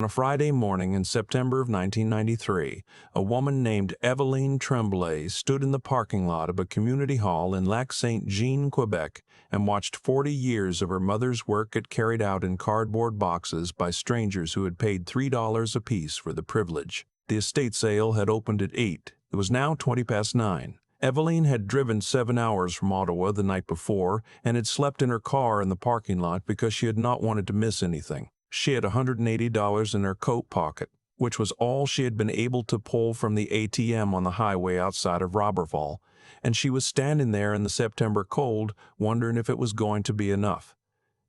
On a Friday morning in September of 1993, a woman named Eveline Tremblay stood in the parking lot of a community hall in Lac-Saint-Jean, Quebec, and watched 40 years of her mother's work get carried out in cardboard boxes by strangers who had paid $3 apiece for the privilege. The estate sale had opened at 8. It was now 20 past 9. Eveline had driven 7 hours from Ottawa the night before and had slept in her car in the parking lot because she had not wanted to miss anything. She had $180 in her coat pocket, which was all she had been able to pull from the ATM on the highway outside of Roberval, and she was standing there in the September cold, wondering if it was going to be enough.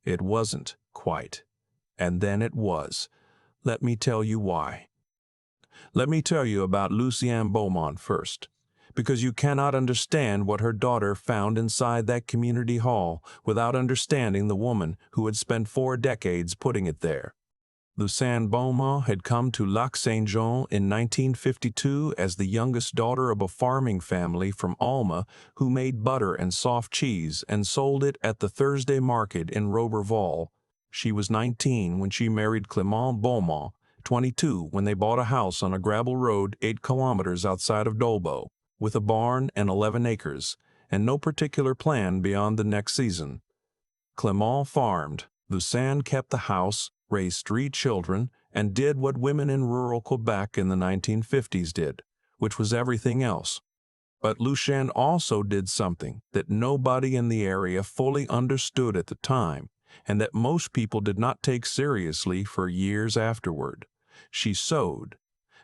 It wasn't, quite. And then it was. Let me tell you why. Let me tell you about Lucienne Beaumont first, because you cannot understand what her daughter found inside that community hall without understanding the woman who had spent 4 decades putting it there. Lucienne Beaumont had come to Lac-Saint-Jean in 1952 as the youngest daughter of a farming family from Alma who made butter and soft cheese and sold it at the Thursday market in Roberval. She was 19 when she married Clement Beaumont, 22 when they bought a house on a gravel road 8 kilometers outside of Dolbeau, with a barn and 11 acres, and no particular plan beyond the next season. Clement farmed, Lucienne kept the house, raised 3 children, and did what women in rural Quebec in the 1950s did, which was everything else. But Lucienne also did something that nobody in the area fully understood at the time, and that most people did not take seriously for years afterward. She sewed.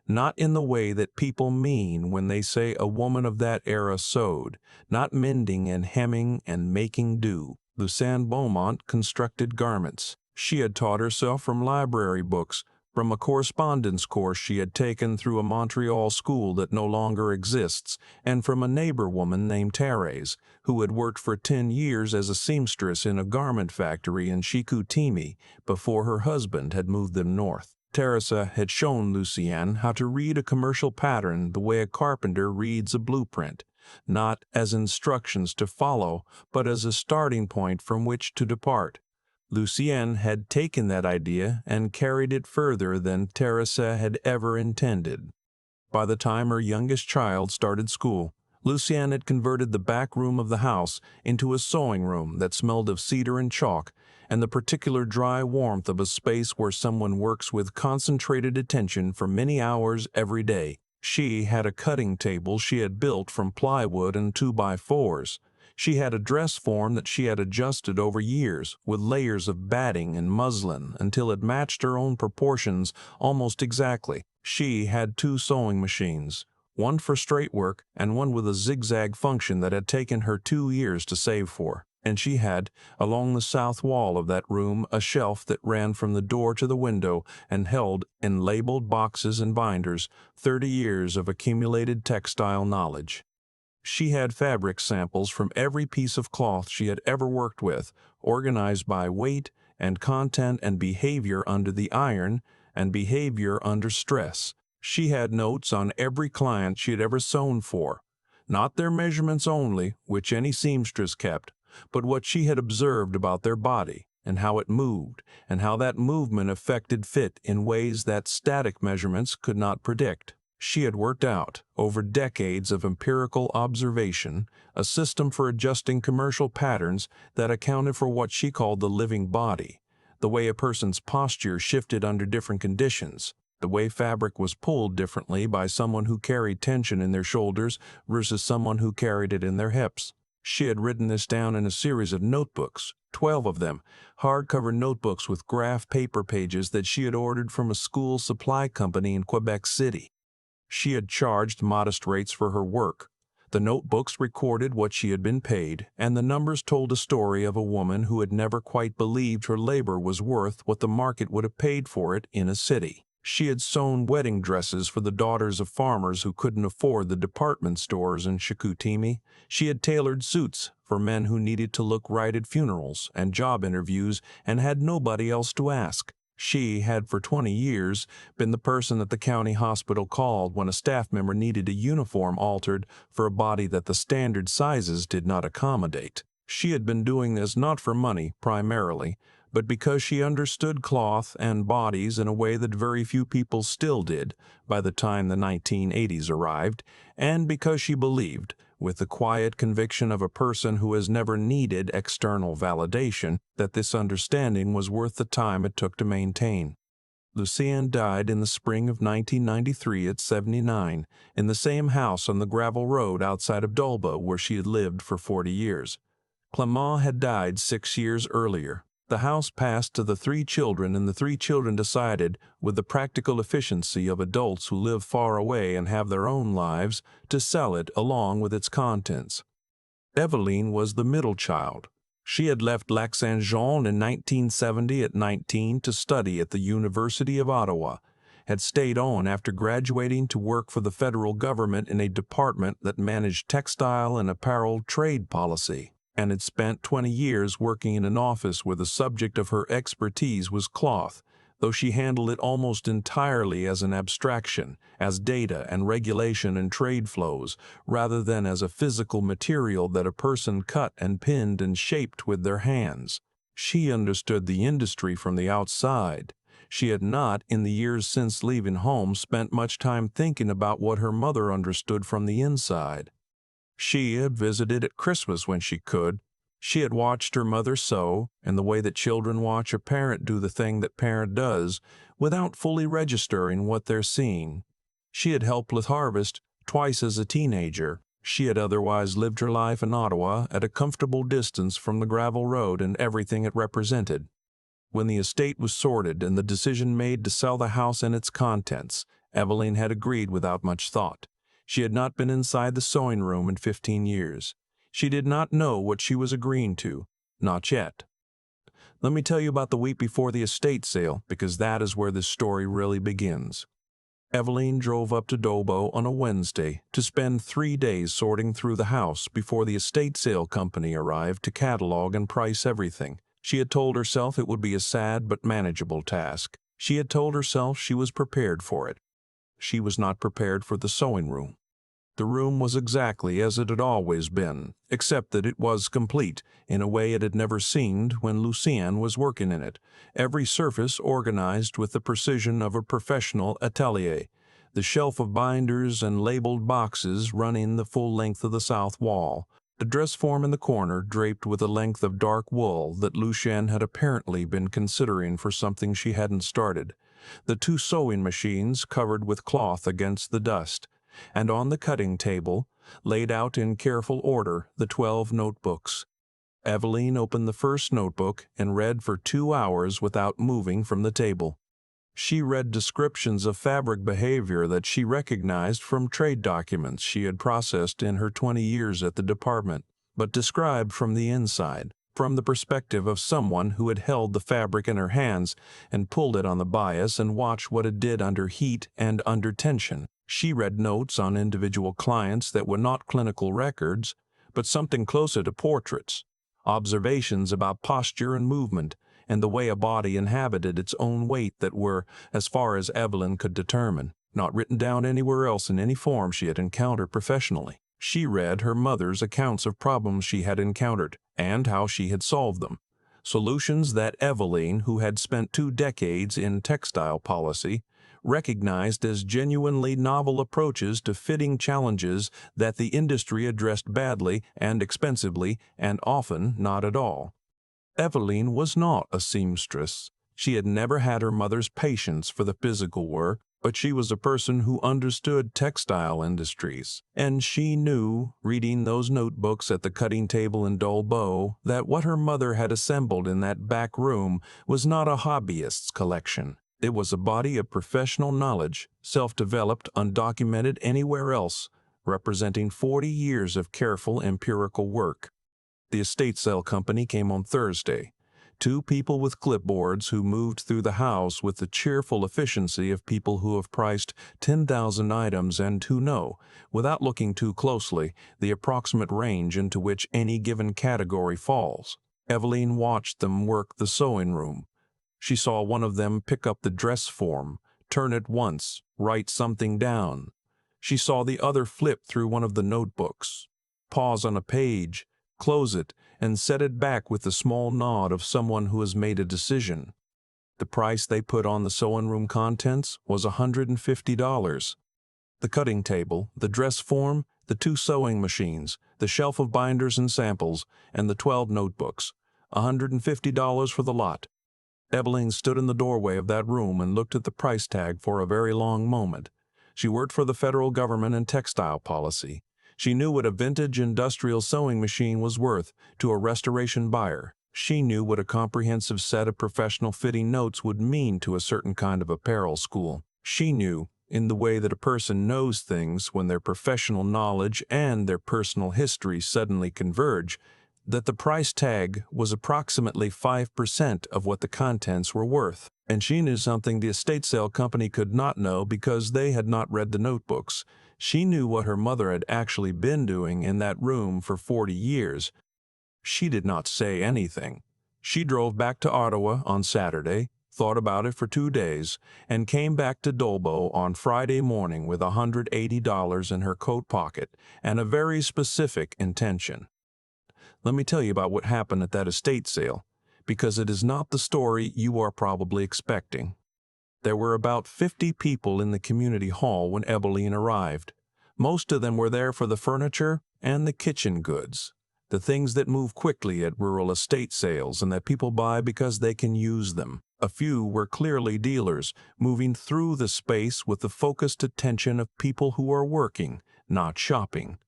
Not in the way that people mean when they say a woman of that era sewed, not mending and hemming and making do. Lucienne Beaumont constructed garments. She had taught herself from library books, from a correspondence course she had taken through a Montreal school that no longer exists, and from a neighbor woman named Thérèse, who had worked for 10 years as a seamstress in a garment factory in Chicoutimi before her husband had moved them north. Teresa had shown Lucienne how to read a commercial pattern the way a carpenter reads a blueprint, not as instructions to follow, but as a starting point from which to depart. Lucienne had taken that idea and carried it further than Teresa had ever intended. By the time her youngest child started school, Lucienne had converted the back room of the house into a sewing room that smelled of cedar and chalk, and the particular dry warmth of a space where someone works with concentrated attention for many hours every day. She had a cutting table she had built from plywood and 2x4s. She had a dress form that she had adjusted over years with layers of batting and muslin until it matched her own proportions almost exactly. She had 2 sewing machines, one for straight work and one with a zigzag function that had taken her 2 years to save for. And she had, along the south wall of that room, a shelf that ran from the door to the window and held, in labeled boxes and binders, 30 years of accumulated textile knowledge. She had fabric samples from every piece of cloth she had ever worked with, organized by weight and content and behavior under the iron and behavior under stress. She had notes on every client she had ever sewn for, not their measurements only, which any seamstress kept, but what she had observed about their body and how it moved, and how that movement affected fit in ways that static measurements could not predict. She had worked out, over decades of empirical observation, a system for adjusting commercial patterns that accounted for what she called the living body, the way a person's posture shifted under different conditions, the way fabric was pulled differently by someone who carried tension in their shoulders versus someone who carried it in their hips. She had written this down in a series of notebooks, 12 of them, hardcover notebooks with graph paper pages that she had ordered from a school supply company in Quebec City. She had charged modest rates for her work. The notebooks recorded what she had been paid, and the numbers told a story of a woman who had never quite believed her labor was worth what the market would have paid for it in a city. She had sewn wedding dresses for the daughters of farmers who couldn't afford the department stores in Chicoutimi. She had tailored suits for men who needed to look right at funerals and job interviews and had nobody else to ask. She had for 20 years been the person that the county hospital called when a staff member needed a uniform altered for a body that the standard sizes did not accommodate. She had been doing this not for money, primarily, but because she understood cloth and bodies in a way that very few people still did by the time the 1980s arrived, and because she believed, with the quiet conviction of a person who has never needed external validation, that this understanding was worth the time it took to maintain. Lucienne died in the spring of 1993 at 79, in the same house on the gravel road outside of Dolbeau where she had lived for 40 years. Clement had died 6 years earlier. The house passed to the 3 children, and the 3 children decided, with the practical efficiency of adults who live far away and have their own lives, to sell it along with its contents. Eveline was the middle child. She had left Lac-Saint-Jean in 1970 at 19 to study at the University of Ottawa, had stayed on after graduating to work for the federal government in a department that managed textile and apparel trade policy, and had spent 20 years working in an office where the subject of her expertise was cloth, though she handled it almost entirely as an abstraction, as data and regulation and trade flows, rather than as a physical material that a person cut and pinned and shaped with their hands. She understood the industry from the outside. She had not, in the years since leaving home, spent much time thinking about what her mother understood from the inside. She had visited at Christmas when she could. She had watched her mother sew, in the way that children watch a parent do the thing that parent does, without fully registering what they're seeing. She had helped with harvest twice as a teenager. She had otherwise lived her life in Ottawa at a comfortable distance from the gravel road and everything it represented. When the estate was sorted and the decision made to sell the house and its contents, Eveline had agreed without much thought. She had not been inside the sewing room in 15 years. She did not know what she was agreeing to, not yet. Let me tell you about the week before the estate sale, because that is where this story really begins. Eveline drove up to Dolbeau on a Wednesday to spend 3 days sorting through the house before the estate sale company arrived to catalog and price everything. She had told herself it would be a sad but manageable task. She had told herself she was prepared for it. She was not prepared for the sewing room. The room was exactly as it had always been, except that it was complete, in a way it had never seemed when Lucienne was working in it, every surface organized with the precision of a professional atelier, the shelf of binders and labeled boxes running the full length of the south wall, the dress form in the corner draped with a length of dark wool that Lucienne had apparently been considering for something she hadn't started, the 2 sewing machines covered with cloth against the dust, and on the cutting table, laid out in careful order, the 12 notebooks. Eveline opened the first notebook and read for 2 hours without moving from the table. She read descriptions of fabric behavior that she recognized from trade documents she had processed in her 20 years at the department, but described from the inside, from the perspective of someone who had held the fabric in her hands and pulled it on the bias and watched what it did under heat and under tension. She read notes on individual clients that were not clinical records, but something closer to portraits, observations about posture and movement, and the way a body inhabited its own weight that were, as far as Eveline could determine, not written down anywhere else in any form she had encountered professionally. She read her mother's accounts of problems she had encountered, and how she had solved them. Solutions that Eveline, who had spent 2 decades in textile policy, recognized as genuinely novel approaches to fitting challenges that the industry addressed badly and expensively and often not at all. Eveline was not a seamstress. She had never had her mother's patience for the physical work, but she was a person who understood textile industries, and she knew, reading those notebooks at the cutting table in Dolbeau, that what her mother had assembled in that back room was not a hobbyist's collection. It was a body of professional knowledge, self-developed, undocumented anywhere else, representing 40 years of careful empirical work. The estate sale company came on Thursday. 2 people with clipboards who moved through the house with the cheerful efficiency of people who have priced 10,000 items and who know, without looking too closely, the approximate range into which any given category falls. Eveline watched them work the sewing room. She saw one of them pick up the dress form, turn it once, write something down. She saw the other flip through one of the notebooks, pause on a page, close it, and set it back with the small nod of someone who has made a decision. The price they put on the sewing room contents was $150. The cutting table, the dress form, the 2 sewing machines, the shelf of binders and samples, and the 12 notebooks. $150 for the lot. Eveline stood in the doorway of that room and looked at the price tag for a very long moment. She worked for the federal government in textile policy. She knew what a vintage industrial sewing machine was worth to a restoration buyer. She knew what a comprehensive set of professional fitting notes would mean to a certain kind of apparel school. She knew, in the way that a person knows things when their professional knowledge and their personal history suddenly converge, that the price tag was approximately 5% of what the contents were worth. And she knew something the estate sale company could not know because they had not read the notebooks. She knew what her mother had actually been doing in that room for 40 years. She did not say anything. She drove back to Ottawa on Saturday, thought about it for 2 days, and came back to Dolbeau on Friday morning with $180 in her coat pocket and a very specific intention. Let me tell you about what happened at that estate sale, because it is not the story you are probably expecting. There were about 50 people in the community hall when Eveline arrived. Most of them were there for the furniture and the kitchen goods, the things that move quickly at rural estate sales and that people buy because they can use them. A few were clearly dealers, moving through the space with the focused attention of people who are working, not shopping.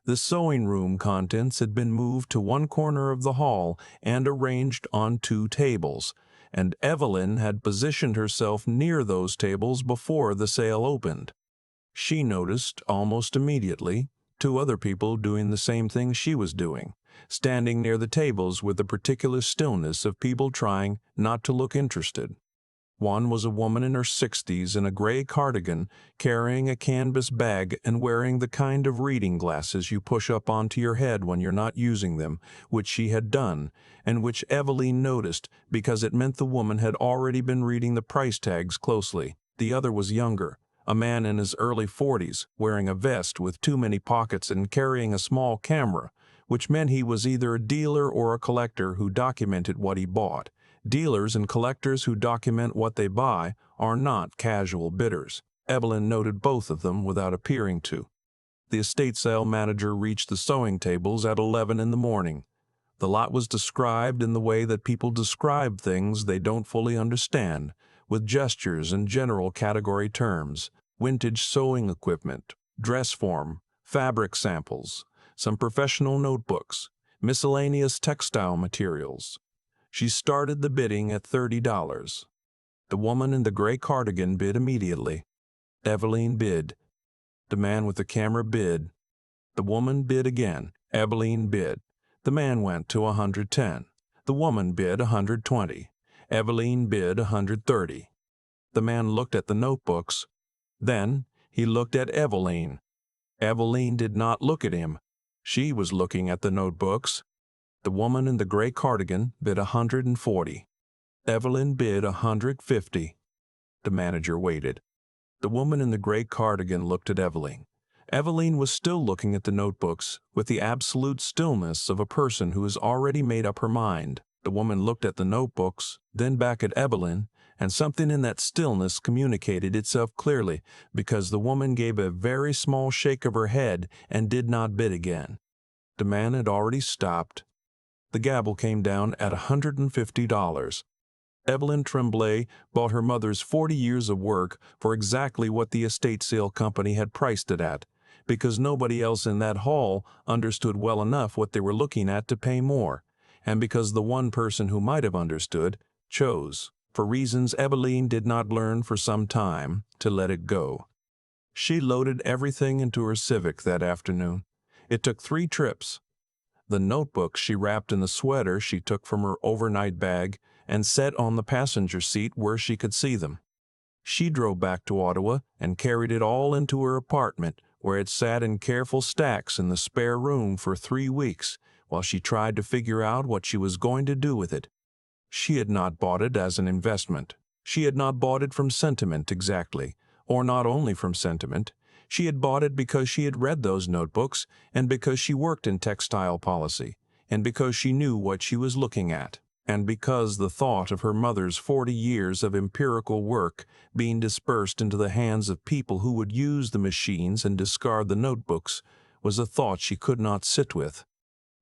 The sewing room contents had been moved to one corner of the hall and arranged on 2 tables, and Eveline had positioned herself near those tables before the sale opened. She noticed, almost immediately, 2 other people doing the same thing she was doing, standing near the tables with the particular stillness of people trying not to look interested. One was a woman in her 60s in a gray cardigan, carrying a canvas bag and wearing the kind of reading glasses you push up onto your head when you're not using them, which she had done, and which Eveline noticed because it meant the woman had already been reading the price tags closely. The other was younger, a man in his early 40s, wearing a vest with too many pockets and carrying a small camera, which meant he was either a dealer or a collector who documented what he bought. Dealers and collectors who document what they buy are not casual bidders. Eveline noted both of them without appearing to. The estate sale manager reached the sewing tables at 11 in the morning. The lot was described in the way that people describe things they don't fully understand, with gestures and general category terms: vintage sewing equipment, dress form, fabric samples, some professional notebooks, miscellaneous textile materials. She started the bidding at $30. The woman in the gray cardigan bid immediately. Eveline bid. The man with the camera bid. The woman bid again. Eveline bid. The man went to 110. The woman bid 120. Eveline bid 130. The man looked at the notebooks. Then he looked at Eveline. Eveline did not look at him. She was looking at the notebooks. The woman in the gray cardigan bid 140. Eveline bid 150. The manager waited. The woman in the gray cardigan looked at Eveline. Eveline was still looking at the notebooks with the absolute stillness of a person who has already made up her mind. The woman looked at the notebooks, then back at Eveline, and something in that stillness communicated itself clearly because the woman gave a very small shake of her head and did not bid again. The man had already stopped. The gavel came down at $150. Eveline Tremblay bought her mother's 40 years of work for exactly what the estate sale company had priced it at, because nobody else in that hall understood well enough what they were looking at to pay more, and because the one person who might have understood chose, for reasons Eveline did not learn for some time, to let it go. She loaded everything into her Civic that afternoon. It took 3 trips. The notebooks she wrapped in the sweater she took from her overnight bag and set on the passenger seat where she could see them. She drove back to Ottawa and carried it all into her apartment, where it sat in careful stacks in the spare room for 3 weeks, while she tried to figure out what she was going to do with it. She had not bought it as an investment. She had not bought it from sentiment exactly, or not only from sentiment. She had bought it because she had read those notebooks and because she worked in textile policy, and because she knew what she was looking at, and because the thought of her mother's 40 years of empirical work being dispersed into the hands of people who would use the machines and discard the notebooks was a thought she could not sit with.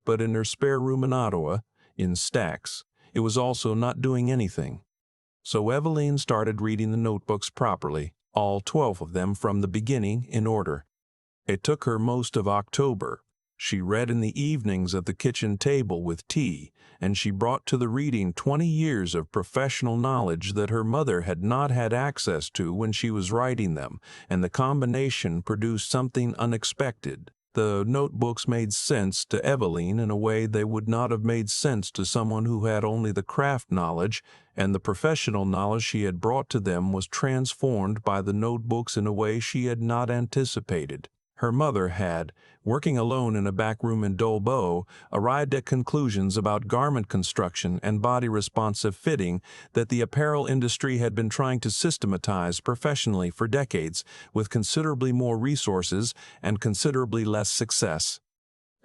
But in her spare room in Ottawa, in stacks, it was also not doing anything. So Eveline started reading the notebooks properly, all 12 of them from the beginning in order. It took her most of October. She read in the evenings at the kitchen table with tea, and she brought to the reading 20 years of professional knowledge that her mother had not had access to when she was writing them, and the combination produced something unexpected. The notebooks made sense to Eveline in a way they would not have made sense to someone who had only the craft knowledge, and the professional knowledge she had brought to them was transformed by the notebooks in a way she had not anticipated. Her mother had, working alone in a back room in Dolbeau, arrived at conclusions about garment construction and body-responsive fitting that the apparel industry had been trying to systematize professionally for decades, with considerably more resources and considerably less success.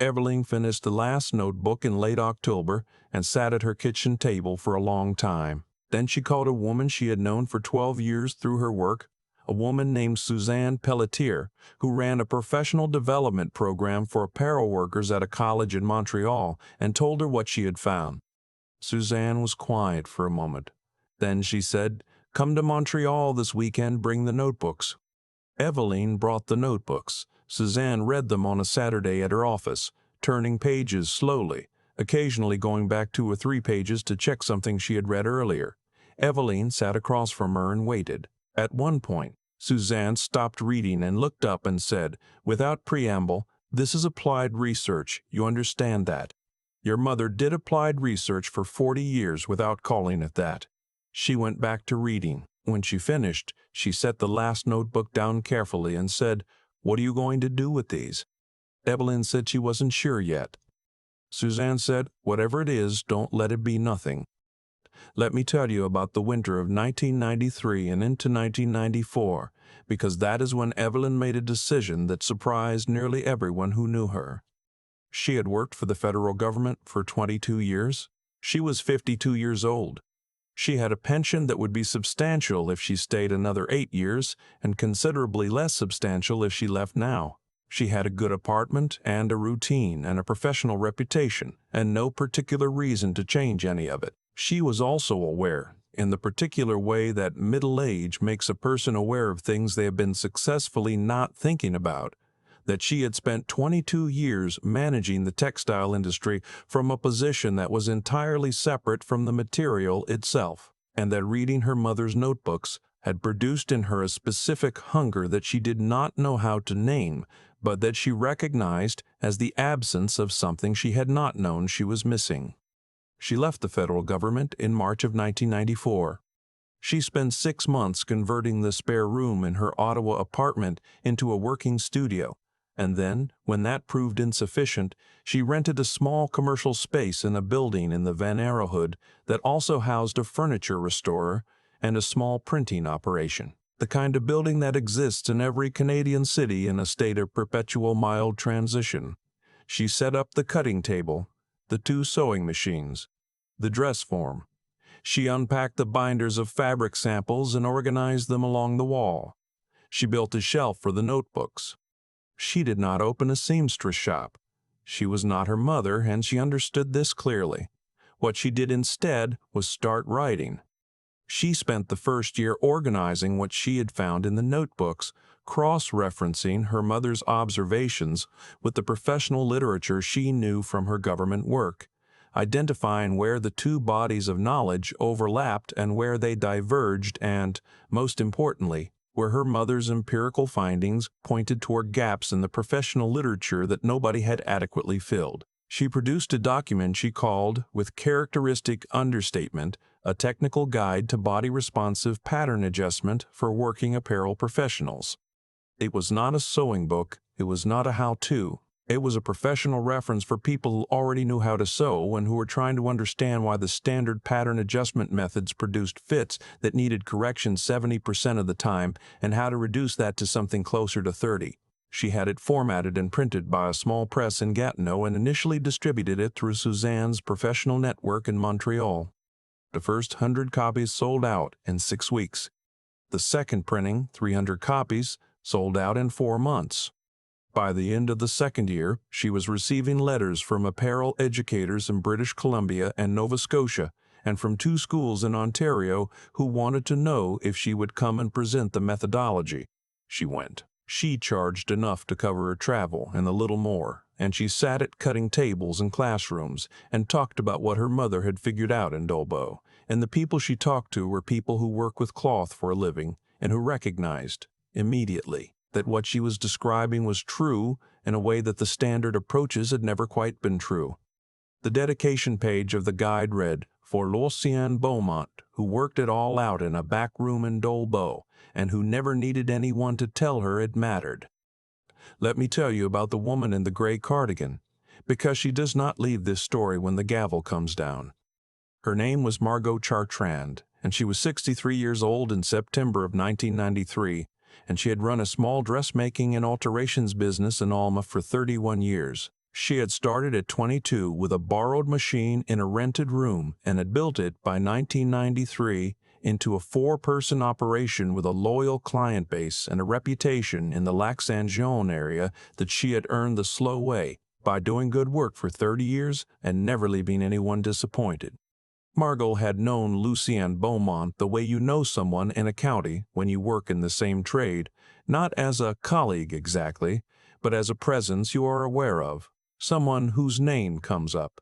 Eveline finished the last notebook in late October and sat at her kitchen table for a long time. Then she called a woman she had known for 12 years through her work, a woman named Suzanne Pelletier, who ran a professional development program for apparel workers at a college in Montreal, and told her what she had found. Suzanne was quiet for a moment. Then she said, "Come to Montreal this weekend, bring the notebooks." Eveline brought the notebooks. Suzanne read them on a Saturday at her office, turning pages slowly, occasionally going back 2 or 3 pages to check something she had read earlier. Eveline sat across from her and waited. At one point, Suzanne stopped reading and looked up and said, without preamble, "This is applied research, you understand that? Your mother did applied research for 40 years without calling it that." She went back to reading. When she finished, she set the last notebook down carefully and said, "What are you going to do with these?" Eveline said she wasn't sure yet. Suzanne said, "Whatever it is, don't let it be nothing. Let me tell you about the winter of 1993 and into 1994, because that is when Eveline made a decision that surprised nearly everyone who knew her. She had worked for the federal government for 22 years. She was 52 years old. She had a pension that would be substantial if she stayed another 8 years, and considerably less substantial if she left now. She had a good apartment and a routine and a professional reputation, and no particular reason to change any of it. She was also aware, in the particular way that middle age makes a person aware of things they have been successfully not thinking about, that she had spent 22 years managing the textile industry from a position that was entirely separate from the material itself, and that reading her mother's notebooks had produced in her a specific hunger that she did not know how to name, but that she recognized as the absence of something she had not known she was missing. She left the federal government in March of 1994. She spent 6 months converting the spare room in her Ottawa apartment into a working studio, and then, when that proved insufficient, she rented a small commercial space in a building in the Van Arrowhood that also housed a furniture restorer and a small printing operation, the kind of building that exists in every Canadian city in a state of perpetual mild transition. She set up the cutting table, the 2 sewing machines, the dress form. She unpacked the binders of fabric samples and organized them along the wall. She built a shelf for the notebooks. She did not open a seamstress shop. She was not her mother, and she understood this clearly. What she did instead was start writing. She spent the first year organizing what she had found in the notebooks, cross-referencing her mother's observations with the professional literature she knew from her government work, identifying where the 2 bodies of knowledge overlapped and where they diverged and, most importantly, where her mother's empirical findings pointed toward gaps in the professional literature that nobody had adequately filled. She produced a document she called, with characteristic understatement, a technical guide to body-responsive pattern adjustment for working apparel professionals. It was not a sewing book, it was not a how-to. It was a professional reference for people who already knew how to sew and who were trying to understand why the standard pattern adjustment methods produced fits that needed correction 70% of the time and how to reduce that to something closer to 30%. She had it formatted and printed by a small press in Gatineau and initially distributed it through Suzanne's professional network in Montreal. The first 100 copies sold out in 6 weeks. The second printing, 300 copies, sold out in 4 months. By the end of the second year, she was receiving letters from apparel educators in British Columbia and Nova Scotia, and from 2 schools in Ontario who wanted to know if she would come and present the methodology. She went. She charged enough to cover her travel and a little more, and she sat at cutting tables in classrooms and talked about what her mother had figured out in Dolbeau, and the people she talked to were people who work with cloth for a living and who recognized, immediately, that what she was describing was true in a way that the standard approaches had never quite been true. The dedication page of the guide read, "For Lucienne Beaumont, who worked it all out in a back room in Dolbeau, and who never needed anyone to tell her it mattered." Let me tell you about the woman in the gray cardigan, because she does not leave this story when the gavel comes down. Her name was Margot Chartrand, and she was 63 years old in September of 1993, and she had run a small dressmaking and alterations business in Alma for 31 years. She had started at 22 with a borrowed machine in a rented room and had built it by 1993 into a 4-person operation with a loyal client base and a reputation in the Lac-Saint-Jean area that she had earned the slow way by doing good work for 30 years and never leaving anyone disappointed. Margot had known Lucienne Beaumont the way you know someone in a county when you work in the same trade, not as a colleague exactly, but as a presence you are aware of, someone whose name comes up.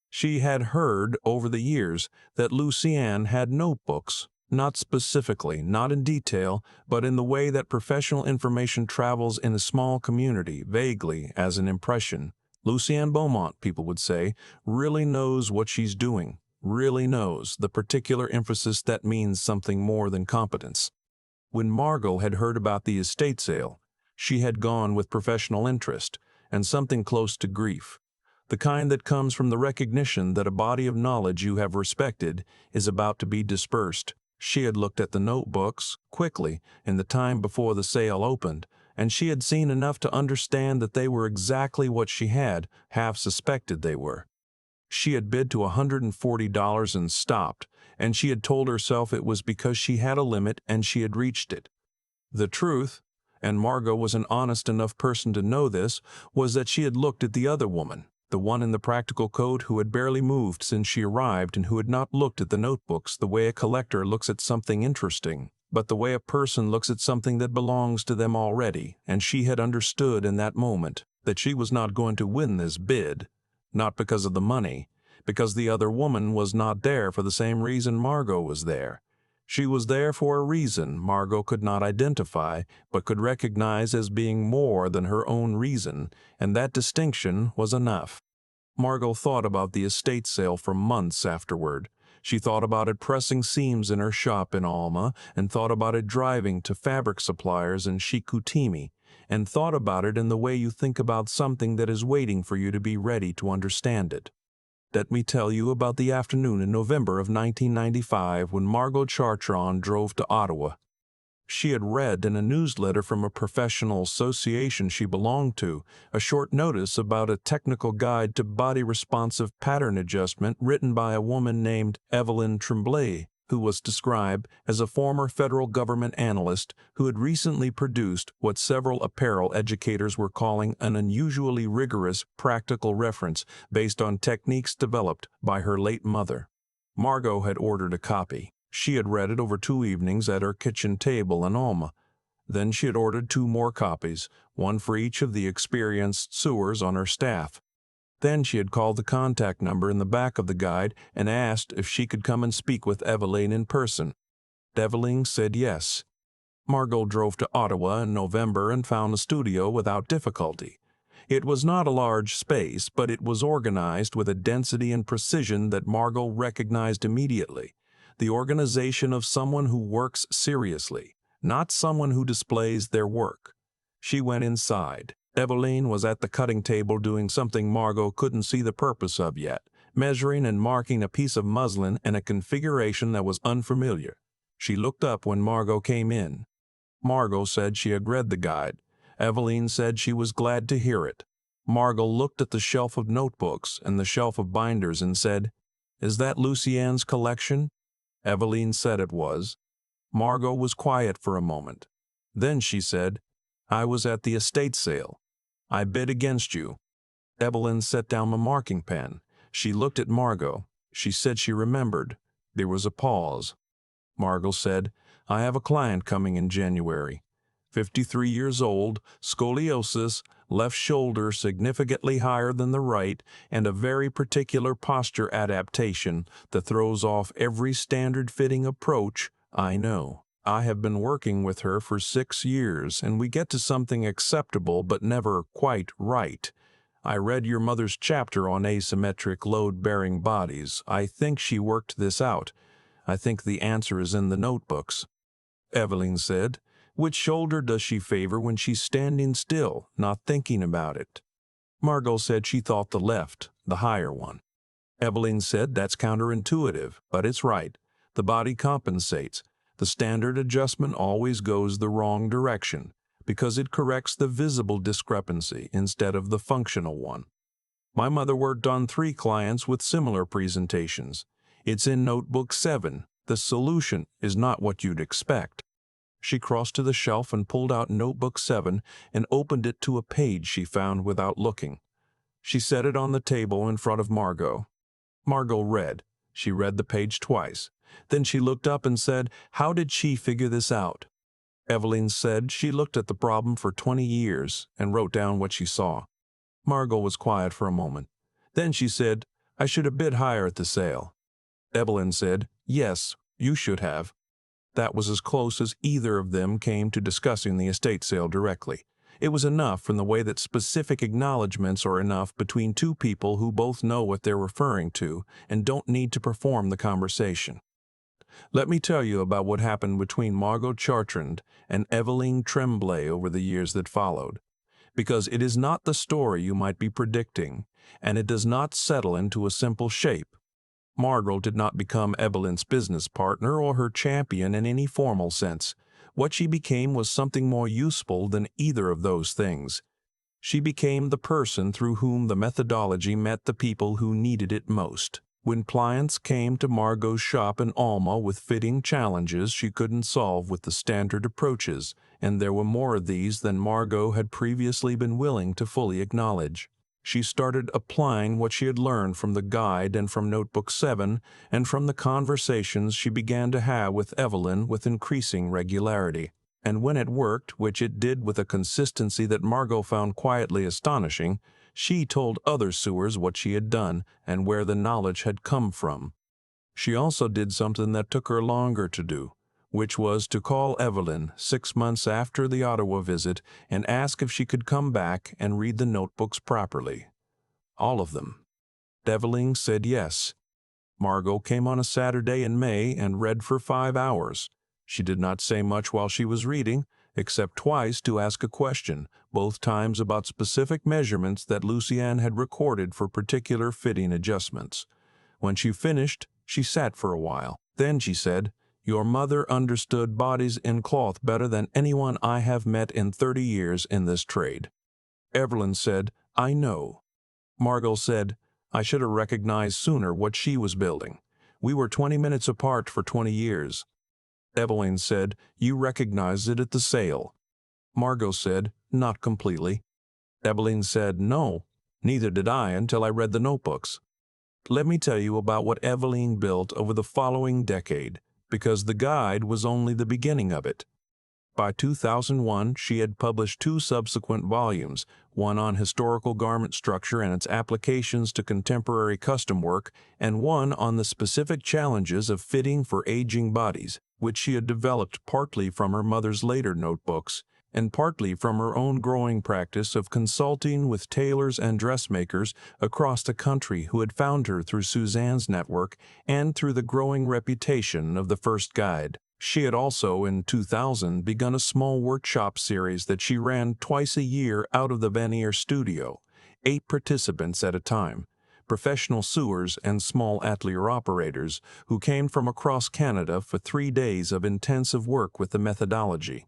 She had heard over the years that Lucienne had notebooks, not specifically, not in detail, but in the way that professional information travels in a small community, vaguely as an impression. Lucienne Beaumont, people would say, really knows what she's doing, really knows the particular emphasis that means something more than competence. When Margot had heard about the estate sale, she had gone with professional interest and something close to grief, the kind that comes from the recognition that a body of knowledge you have respected is about to be dispersed. She had looked at the notebooks quickly in the time before the sale opened, and she had seen enough to understand that they were exactly what she had half suspected they were. She had bid to $140 and stopped, and she had told herself it was because she had a limit and she had reached it. The truth, and Margot was an honest enough person to know this, was that she had looked at the other woman, the one in the practical coat who had barely moved since she arrived and who had not looked at the notebooks the way a collector looks at something interesting, but the way a person looks at something that belongs to them already, and she had understood in that moment that she was not going to win this bid, not because of the money, because the other woman was not there for the same reason Margot was there. She was there for a reason Margot could not identify, but could recognize as being more than her own reason, and that distinction was enough. Margot thought about the estate sale for months afterward. She thought about it pressing seams in her shop in Alma, and thought about it driving to fabric suppliers in Chicoutimi, and thought about it in the way you think about something that is waiting for you to be ready to understand it. Let me tell you about the afternoon in November of 1995 when Margot Chartrand drove to Ottawa. She had read in a newsletter from a professional association she belonged to a short notice about a technical guide to body-responsive pattern adjustment written by a woman named Eveline Tremblay, who was described as a former federal government analyst who had recently produced what several apparel educators were calling an unusually rigorous practical reference based on techniques developed by her late mother. Margot had ordered a copy. She had read it over 2 evenings at her kitchen table in Alma. Then she had ordered 2 more copies, one for each of the experienced sewers on her staff. Then she had called the contact number in the back of the guide and asked if she could come and speak with Eveline in person. Eveline said yes. Margot drove to Ottawa in November and found a studio without difficulty. It was not a large space, but it was organized with a density and precision that Margot recognized immediately. The organization of someone who works seriously, not someone who displays their work. She went inside. Eveline was at the cutting table doing something Margot couldn't see the purpose of yet, measuring and marking a piece of muslin in a configuration that was unfamiliar. She looked up when Margot came in. Margot said she had read the guide, Eveline said she was glad to hear it. Margot looked at the shelf of notebooks and the shelf of binders and said, "Is that Lucienne's collection?" Eveline said it was. Margot was quiet for a moment. Then she said, "I was at the estate sale. I bid against you." Eveline set down the marking pen. She looked at Margot. She said she remembered. There was a pause. Margot said, "I have a client coming in January. 53 years old, scoliosis, left shoulder significantly higher than the right, and a very particular posture adaptation that throws off every standard fitting approach. I know. I have been working with her for 6 years, and we get to something acceptable but never quite right. I read your mother's chapter on asymmetric load-bearing bodies. I think she worked this out. I think the answer is in the notebooks." Eveline said, "Which shoulder does she favor when she's standing still, not thinking about it?" Margot said she thought the left, the higher one. Eveline said that's counterintuitive, but it's right. The body compensates. The standard adjustment always goes the wrong direction, because it corrects the visible discrepancy instead of the functional one. My mother worked on 3 clients with similar presentations. It's in Notebook 7. The solution is not what you'd expect. She crossed to the shelf and pulled out Notebook 7 and opened it to a page she found without looking. She set it on the table in front of Margot. Margot read. She read the page twice. Then she looked up and said, "How did she figure this out?" Eveline said she looked at the problem for 20 years and wrote down what she saw. Margot was quiet for a moment. Then she said, "I should have bid higher at the sale." Eveline said, "Yes, you should have." That was as close as either of them came to discussing the estate sale directly. It was enough from the way that specific acknowledgments are enough between 2 people who both know what they're referring to and don't need to perform the conversation. Let me tell you about what happened between Margot Chartrand and Eveline Tremblay over the years that followed, because it is not the story you might be predicting, and it does not settle into a simple shape. Margot did not become Eveline's business partner or her champion in any formal sense. What she became was something more useful than either of those things. She became the person through whom the methodology met the people who needed it most. When clients came to Margot's shop in Alma with fitting challenges she couldn't solve with the standard approaches, and there were more of these than Margot had previously been willing to fully acknowledge, she started applying what she had learned from the guide and from Notebook 7 and from the conversations she began to have with Eveline with increasing regularity. And when it worked, which it did with a consistency that Margot found quietly astonishing, she told other sewers what she had done and where the knowledge had come from. She also did something that took her longer to do, which was to call Eveline 6 months after the Ottawa visit and ask if she could come back and read the notebooks properly. All of them. Eveline said yes. Margot came on a Saturday in May and read for 5 hours. She did not say much while she was reading, except twice to ask a question, both times about specific measurements that Lucienne had recorded for particular fitting adjustments. When she finished, she sat for a while. Then she said, "Your mother understood bodies in cloth better than anyone I have met in 30 years in this trade." Eveline said, "I know." Margot said, "I should have recognized sooner what she was building. We were 20 minutes apart for 20 years. Eveline said, "You recognized it at the sale." Margot said, "Not completely." Eveline said, "No, neither did I until I read the notebooks." Let me tell you about what Eveline built over the following decade, because the guide was only the beginning of it. By 2001, she had published 2 subsequent volumes, one on historical garment structure and its applications to contemporary custom work, and one on the specific challenges of fitting for aging bodies, which she had developed partly from her mother's later notebooks, and partly from her own growing practice of consulting with tailors and dressmakers across the country who had found her through Suzanne's network and through the growing reputation of the first guide. She had also, in 2000, begun a small workshop series that she ran twice a year out of the Vanier studio, 8 participants at a time, professional sewers and small atelier operators who came from across Canada for 3 days of intensive work with the methodology.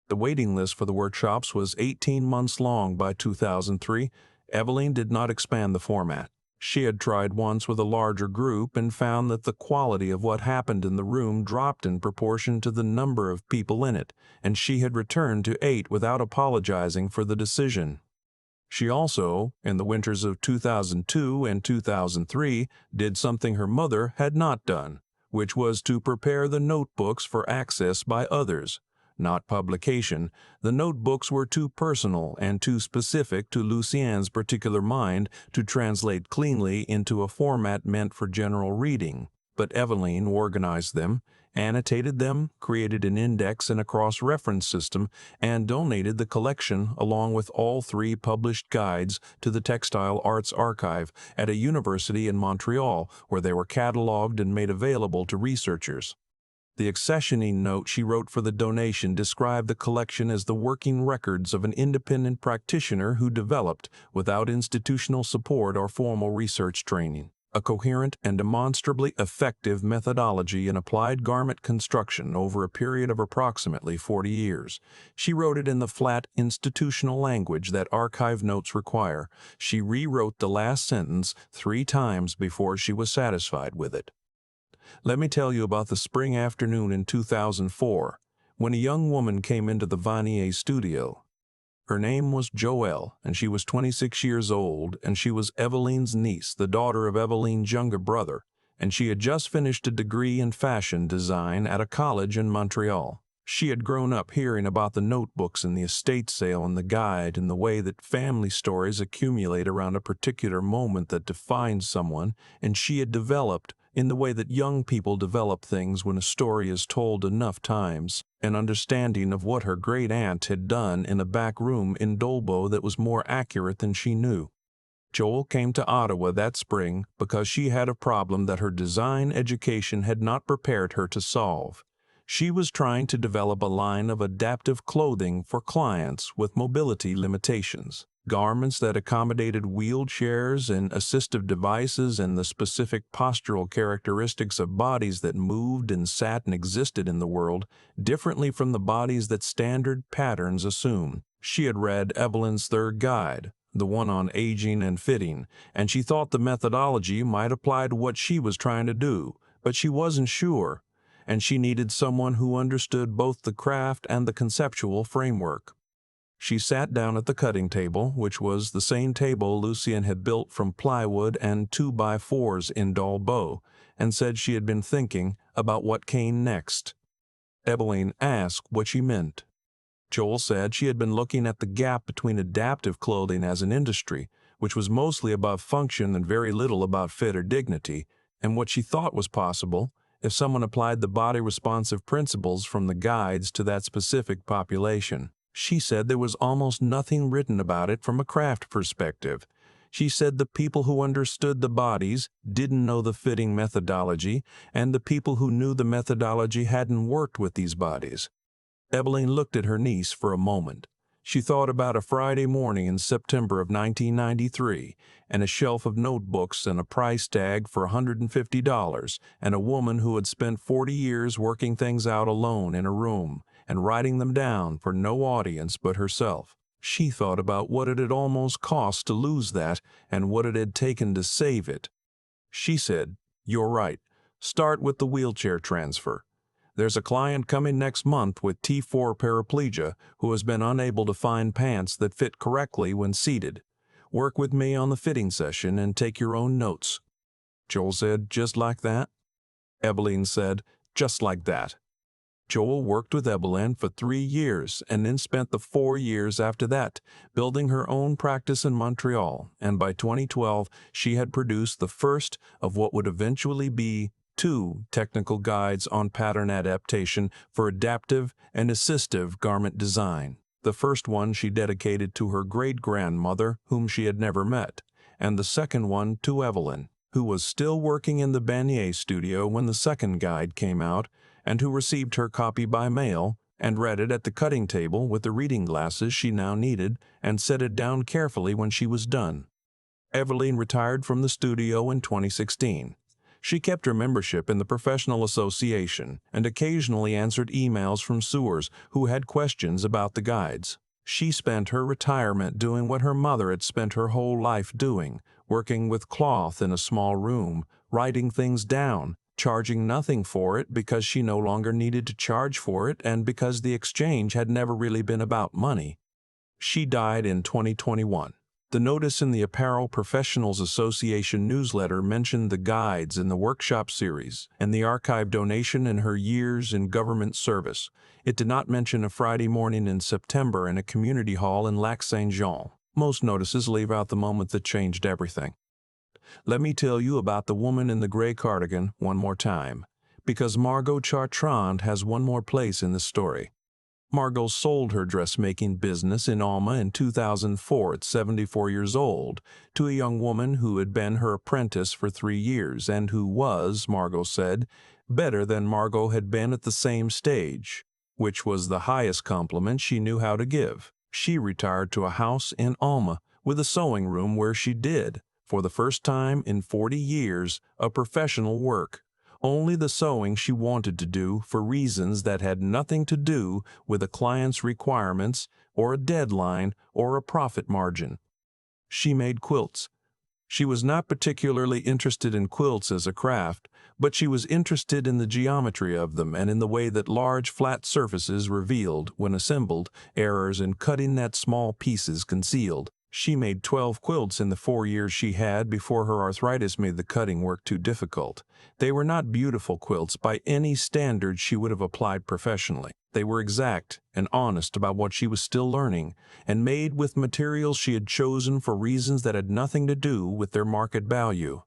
The waiting list for the workshops was 18 months long by 2003. Eveline did not expand the format. She had tried once with a larger group and found that the quality of what happened in the room dropped in proportion to the number of people in it, and she had returned to 8 without apologizing for the decision. She also, in the winters of 2002 and 2003, did something her mother had not done, which was to prepare the notebooks for access by others. Not publication. The notebooks were too personal and too specific to Lucienne's particular mind to translate cleanly into a format meant for general reading. But Eveline organized them, annotated them, created an index and a cross-reference system, and donated the collection along with all 3 published guides to the Textile Arts Archive at a university in Montreal, where they were cataloged and made available to researchers. The accessioning note she wrote for the donation described the collection as the working records of an independent practitioner who developed, without institutional support or formal research training, a coherent and demonstrably effective methodology in applied garment construction over a period of approximately 40 years. She wrote it in the flat, institutional language that archive notes require. She rewrote the last sentence 3 times before she was satisfied with it. Let me tell you about the spring afternoon in 2004, when a young woman came into the Vanier studio. Her name was Joelle, and she was 26 years old, and she was Eveline's niece, the daughter of Eveline's younger brother, and she had just finished a degree in fashion design at a college in Montreal. She had grown up hearing about the notebooks and the estate sale and the guide and the way that family stories accumulate around a particular moment that defines someone, and she had developed, in the way that young people develop things when a story is told enough times, an understanding of what her great-aunt had done in a back room in Dolbeau that was more accurate than she knew. Joelle came to Ottawa that spring because she had a problem that her design education had not prepared her to solve. She was trying to develop a line of adaptive clothing for clients with mobility limitations. Garments that accommodated wheelchairs and assistive devices and the specific postural characteristics of bodies that moved and sat and existed in the world, differently from the bodies that standard patterns assume. She had read Eveline's 3rd guide, the one on aging and fitting, and she thought the methodology might apply to what she was trying to do, but she wasn't sure, and she needed someone who understood both the craft and the conceptual framework. She sat down at the cutting table, which was the same table Lucienne had built from plywood and 2x4s in Dolbeau, and said she had been thinking about what came next. Eveline asked what she meant. Joelle said she had been looking at the gap between adaptive clothing as an industry, which was mostly about function and very little about fit or dignity, and what she thought was possible if someone applied the body-responsive principles from the guides to that specific population. She said there was almost nothing written about it from a craft perspective. She said the people who understood the bodies didn't know the fitting methodology, and the people who knew the methodology hadn't worked with these bodies. Eveline looked at her niece for a moment. She thought about a Friday morning in September of 1993, and a shelf of notebooks and a price tag for $150, and a woman who had spent 40 years working things out alone in a room, and writing them down for no audience but herself. She thought about what it had almost cost to lose that and what it had taken to save it. She said, "You're right. Start with the wheelchair transfer. There's a client coming next month with T4 paraplegia who has been unable to find pants that fit correctly when seated. Work with me on the fitting session and take your own notes." Joelle said, "Just like that?" Eveline said, "Just like that." Joelle worked with Eveline for 3 years and then spent the 4 years after that building her own practice in Montreal, and by 2012 she had produced the first of what would eventually be 2 technical guides on pattern adaptation for adaptive and assistive garment design. The first one she dedicated to her great-grandmother, whom she had never met, and the second one to Eveline, who was still working in the Vanier studio when the second guide came out, and who received her copy by mail and read it at the cutting table with the reading glasses she now needed and set it down carefully when she was done. Eveline retired from the studio in 2016. She kept her membership in the professional association and occasionally answered emails from sewers who had questions about the guides. She spent her retirement doing what her mother had spent her whole life doing, working with cloth in a small room, writing things down, charging nothing for it because she no longer needed to charge for it and because the exchange had never really been about money. She died in 2021. The notice in the Apparel Professionals Association newsletter mentioned the guides in the workshop series and the archive donation in her years in government service. It did not mention a Friday morning in September in a community hall in Lac-Saint-Jean. Most notices leave out the moment that changed everything. Let me tell you about the woman in the gray cardigan one more time, because Margot Chartrand has one more place in the story. Margot sold her dressmaking business in Alma in 2004 at 74 years old to a young woman who had been her apprentice for 3 years and who was, Margot said, better than Margot had been at the same stage, which was the highest compliment she knew how to give. She retired to a house in Alma with a sewing room where she did, for the first time in 40 years, a professional work. Only the sewing she wanted to do for reasons that had nothing to do with a client's requirements or a deadline or a profit margin. She made quilts. She was not particularly interested in quilts as a craft, but she was interested in the geometry of them and in the way that large flat surfaces revealed, when assembled, errors in cutting that small pieces concealed. She made 12 quilts in the 4 years she had before her arthritis made the cutting work too difficult. They were not beautiful quilts by any standard she would have applied professionally. They were exact and honest about what she was still learning, and made with materials she had chosen for reasons that had nothing to do with their market value.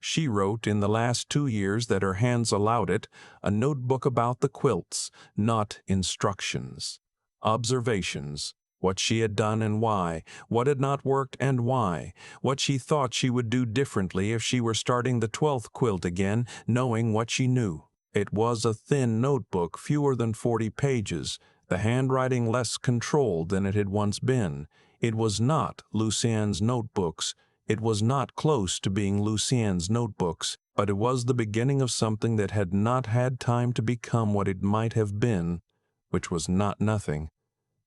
She wrote in the last 2 years that her hands allowed it, a notebook about the quilts, not instructions. Observations. What she had done and why, what had not worked and why, what she thought she would do differently if she were starting the 12th quilt again, knowing what she knew. It was a thin notebook, fewer than 40 pages, the handwriting less controlled than it had once been. It was not Lucienne's notebooks. It was not close to being Lucienne's notebooks, but it was the beginning of something that had not had time to become what it might have been, which was not nothing.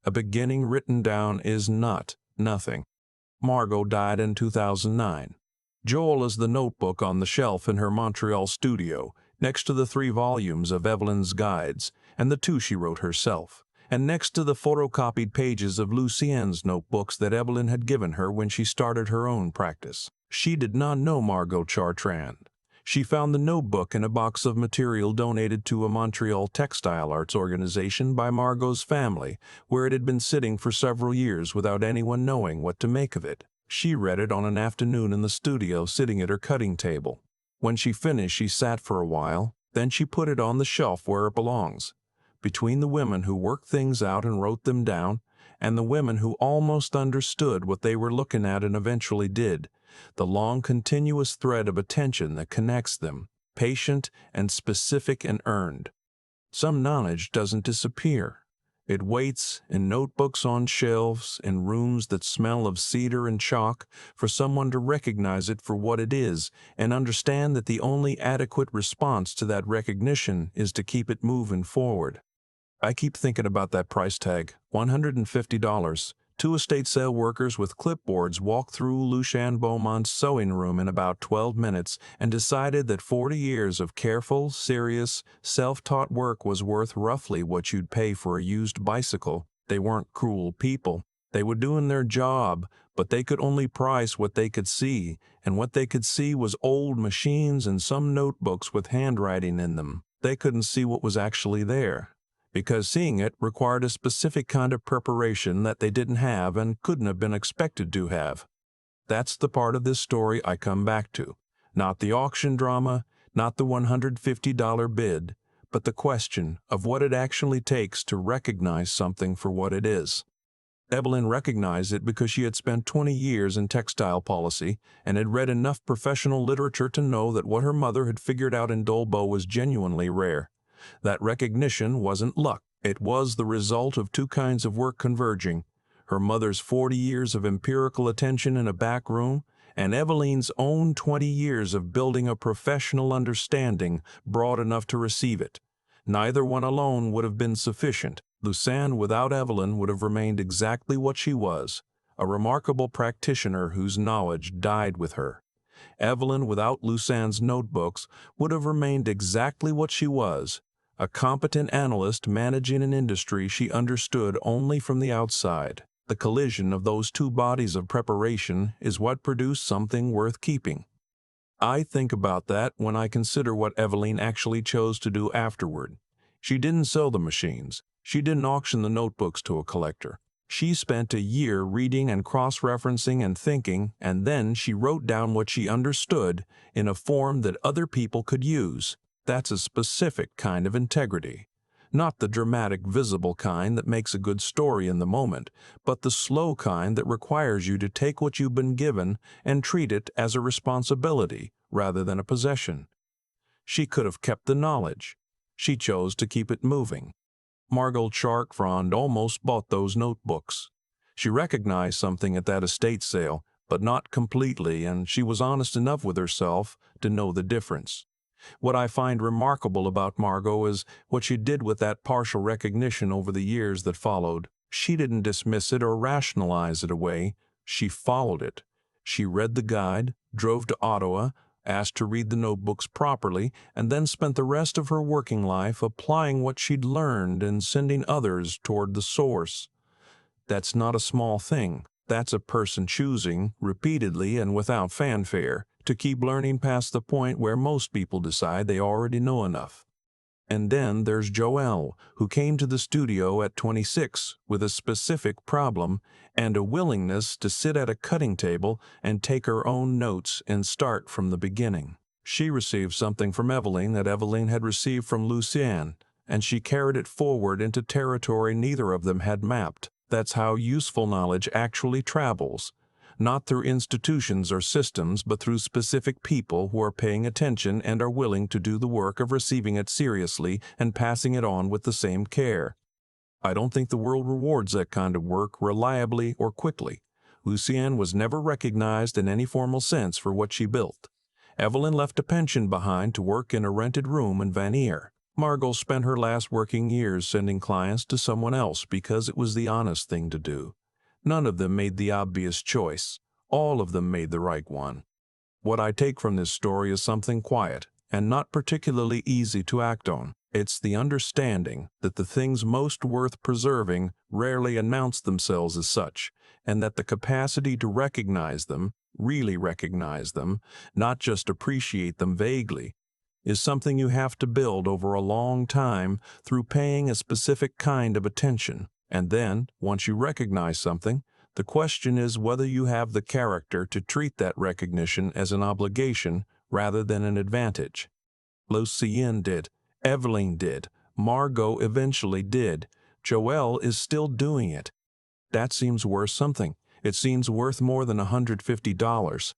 A beginning written down is not nothing. Margot died in 2009. Joel is the notebook on the shelf in her Montreal studio, next to the 3 volumes of Evelyne's guides, and the 2 she wrote herself, and next to the photocopied pages of Lucienne's notebooks that Eveline had given her when she started her own practice. She did not know Margot Chartrand. She found the notebook in a box of material donated to a Montreal textile arts organization by Margot's family, where it had been sitting for several years without anyone knowing what to make of it. She read it on an afternoon in the studio, sitting at her cutting table. When she finished, she sat for a while, then she put it on the shelf where it belongs, between the women who worked things out and wrote them down, and the women who almost understood what they were looking at and eventually did. The long continuous thread of attention that connects them, patient and specific and earned. Some knowledge doesn't disappear. It waits in notebooks on shelves, in rooms that smell of cedar and chalk, for someone to recognize it for what it is and understand that the only adequate response to that recognition is to keep it moving forward. I keep thinking about that price tag, $150. 2 estate sale workers with clipboards walked through Lucienne Beaumont's sewing room in about 12 minutes and decided that 40 years of careful, serious, self-taught work was worth roughly what you'd pay for a used bicycle. They weren't cruel people. They were doing their job, but they could only price what they could see, and what they could see was old machines and some notebooks with handwriting in them. They couldn't see what was actually there, because seeing it required a specific kind of preparation that they didn't have and couldn't have been expected to have. That's the part of this story I come back to. Not the auction drama, not the $150 bid, but the question of what it actually takes to recognize something for what it is. Eveline recognized it because she had spent 20 years in textile policy and had read enough professional literature to know that what her mother had figured out in Dolbeau was genuinely rare. That recognition wasn't luck. It was the result of 2 kinds of work converging: her mother's 40 years of empirical attention in a back room and Eveline's own 20 years of building a professional understanding broad enough to receive it. Neither one alone would have been sufficient. Lucienne without Eveline would have remained exactly what she was, a remarkable practitioner whose knowledge died with her. Eveline without Lucienne's notebooks would have remained exactly what she was, a competent analyst managing an industry she understood only from the outside. The collision of those two bodies of preparation is what produced something worth keeping. I think about that when I consider what Eveline actually chose to do afterward. She didn't sell the machines. She didn't auction the notebooks to a collector. She spent a year reading and cross-referencing and thinking, and then she wrote down what she understood in a form that other people could use. That's a specific kind of integrity. Not the dramatic, visible kind that makes a good story in the moment, but the slow kind that requires you to take what you've been given and treat it as a responsibility rather than a possession. She could have kept the knowledge. She chose to keep it moving. Margot Chartrand almost bought those notebooks. She recognized something at that estate sale, but not completely, and she was honest enough with herself to know the difference. What I find remarkable about Margot is what she did with that partial recognition over the years that followed. She didn't dismiss it or rationalize it away. She followed it. She read the guide, drove to Ottawa, asked to read the notebooks properly, and then spent the rest of her working life applying what she'd learned and sending others toward the source. That's not a small thing. That's a person choosing, repeatedly and without fanfare, to keep learning past the point where most people decide they already know enough. And then there's Joelle, who came to the studio at 26 with a specific problem and a willingness to sit at a cutting table and take her own notes and start from the beginning. She received something from Eveline that Eveline had received from Lucienne, and she carried it forward into territory neither of them had mapped. That's how useful knowledge actually travels. Not through institutions or systems, but through specific people who are paying attention and are willing to do the work of receiving it seriously and passing it on with the same care. I don't think the world rewards that kind of work reliably or quickly. Lucienne was never recognized in any formal sense for what she built. Eveline left a pension behind to work in a rented room in Vanier. Margot spent her last working years sending clients to someone else because it was the honest thing to do. None of them made the obvious choice. All of them made the right one. What I take from this story is something quiet and not particularly easy to act on. It's the understanding that the things most worth preserving rarely announce themselves as such, and that the capacity to recognize them, really recognize them, not just appreciate them vaguely, is something you have to build over a long time through paying a specific kind of attention. And then, once you recognize something, the question is whether you have the character to treat that recognition as an obligation rather than an advantage. Lucienne did. Eveline did. Margot eventually did. Joelle is still doing it. That seems worth something. It seems worth more than $150.